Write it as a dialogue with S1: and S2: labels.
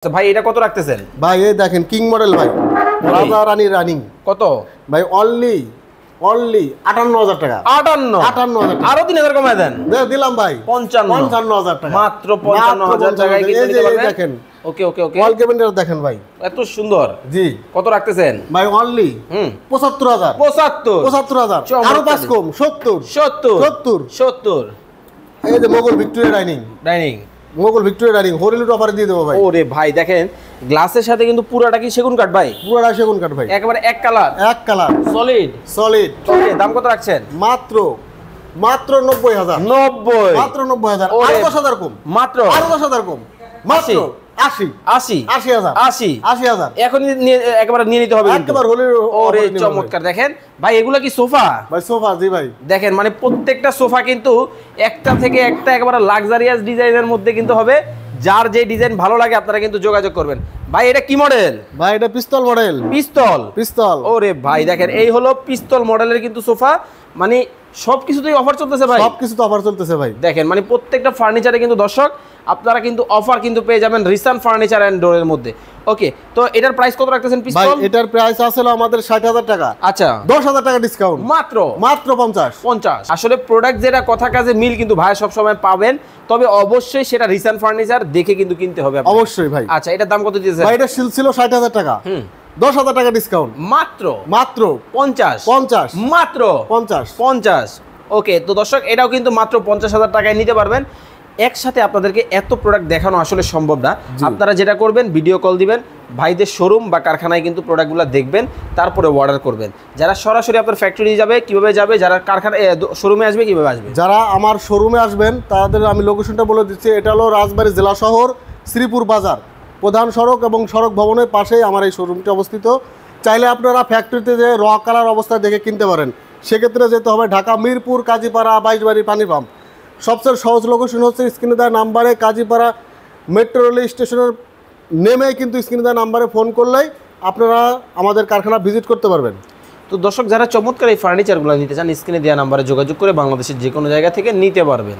S1: আচ্ছা ভাই এটা কত রাখতেছেন?
S2: ভাই এই দেখেন কিং মডেল ভাই, রাজা রানী রানিং।
S1: কত
S2: ভাই? অনলি ৫৮,০০০ টাকা।
S1: ৫৮,০০০ আরো ৩০০০ কমায় দেন।
S2: দিলাম ভাই
S1: ৫৫,০০০
S2: টাকা,
S1: মাত্র ৫৫,০০০ টাকায় কিনতে নিতে পারবেন।
S2: দেখেন
S1: ওকে ওকে ওকে
S2: ওয়াল ক্যাবিনেট দেখেন ভাই,
S1: এত সুন্দর।
S2: জি
S1: কত রাখতেছেন
S2: ভাই? অনলি ৭৫,০০০।
S1: ৭৫,০০০
S2: আরো ৫ কম ৭০
S1: ৭০
S2: ৭০।
S1: ৭০।
S2: এই যে Mughal Victoria dining,
S1: dining
S2: Mughal Victoria dining হরিলুট অফারে দিয়ে দেবো ভাই।
S1: ওরে ভাই দেখেন গ্লাসের সাথে কিন্তু পুরাটা কি সেগুন কাঠ ভাই?
S2: পুরোটা সেগুন কাঠ ভাই,
S1: একেবারে এক কালার
S2: এক কালার
S1: সলিড।
S2: সলিড।
S1: ওকে দাম কত রাখছেন?
S2: মাত্র ৯০,০০০।
S1: ৯০
S2: মাত্র ৯০,০০০।
S1: ওরে,
S2: আরো ১০,০০০ কম,
S1: মাত্র
S2: আরো ১০,০০০ কম, মাত্র ৮০
S1: ৮০
S2: ৮০,০০০
S1: ৮০
S2: ৮০,০০০।
S1: এখন একেবারে নিয়ে নিতে হবে কিন্তু।
S2: একবার হলির
S1: ওরে চমৎকার। দেখেন ভাই এগুলা কি সোফা?
S2: ভাই সোফা, জি ভাই।
S1: দেখেন মানে প্রত্যেকটা সোফা কিন্তু একটা থেকে একটা একেবারে লাক্সারিয়াস ডিজাইনের মধ্যে কিন্তু হবে। যার যে ডিজাইন ভালো লাগে আপনারা কিন্তু যোগাযোগ করবেন। ভাই এটা কি মডেল?
S2: ভাই এটা পিস্তল মডেল।
S1: পিস্তল
S2: পিস্তল।
S1: ওরে ভাই দেখেন এই হলো পিস্তল মডেলের কিন্তু সোফা। মানে সবকিছুতেই অফার চলতেছে ভাই।
S2: সবকিছু তো অফার চলতেছে ভাই।
S1: দেখেন মানে প্রত্যেকটা ফার্নিচারে কিন্তু দর্শক আপনারা কিন্তু অফার কিন্তু পেয়ে যাবেন রিসান ফার্নিচার এন্ড ডোরের মধ্যে। ওকে তো এটার প্রাইস কত রাখতেছেন
S2: ভাই
S1: পিস্তল?
S2: এটার প্রাইস আসলে আমাদের ৬০,০০০ টাকা।
S1: আচ্ছা
S2: ১০,০০০ টাকা ডিসকাউন্ট,
S1: মাত্র
S2: মাত্র ৫০।
S1: 50। আসলে প্রোডাক্ট যেটা কথা কাজে মিল কিন্তু ভাই সব সময় পাবেন, তবে অবশ্যই সেটা রিসান ফার্নিচার দেখে কিন্তু কিনতে হবে আপনাকে।
S2: অবশ্যই ভাই।
S1: আচ্ছা এটার দাম কত দিয়েছেন?
S2: ভাই এটা সিল ছিল ৬০,০০০ টাকা, ১০,০০০ টাকা ডিসকাউন্ট,
S1: মাত্র
S2: মাত্র
S1: 50
S2: ৫০
S1: মাত্র
S2: ৫০
S1: 50। ওকে তো দর্শক এটাও কিন্তু মাত্র ৫০,০০০ টাকায় নিতে পারবেন। একসাথে আপনাদেরকে এত প্রোডাক্ট দেখানো আসলে সম্ভব না। আপনারা যেটা করবেন ভিডিও কল দিবেন, ভাইদের শোরুম বা কারখানায় কিন্তু প্রোডাক্টগুলো দেখবেন, তারপরে অর্ডার করবেন। যারা সরাসরি আপনার ফ্যাক্টরি যাবে কিভাবে যাবে, যারা কারখানায় শোরুমে আসবে কিভাবে আসবে?
S2: যারা আমার শোরুমে আসবেন তাদের আমি লোকেশনটা বলে দিচ্ছি। এটা হলো রাজবাড়ী জেলা শহর, শ্রীপুর বাজার, প্রধান সড়ক এবং সড়ক ভবনের পাশেই আমার এই শোরুমটি অবস্থিত। চাইলে আপনারা ফ্যাক্টরিতে যে র কালার অবস্থায় দেখে কিনতে পারেন। সেক্ষেত্রে যেতে হবে ঢাকা মিরপুর কাজীপাড়া ২২ বাড়ি পানি পাম্প। সবচেয়ে সহজ লোকেশন হচ্ছে স্ক্রিনে দেওয়া নাম্বারে কাজীপাড়া মেট্রো রেল স্টেশনের নেমেই কিন্তু স্ক্রিনে দেওয়া নাম্বারে ফোন করলেই আপনারা আমাদের কারখানা ভিজিট করতে পারবেন।
S1: তো দর্শক যারা চমৎকার এই ফার্নিচারগুলো নিতে চান স্ক্রিনে দেওয়া নাম্বারে যোগাযোগ করে বাংলাদেশের যে কোনো জায়গা থেকে নিতে পারবেন।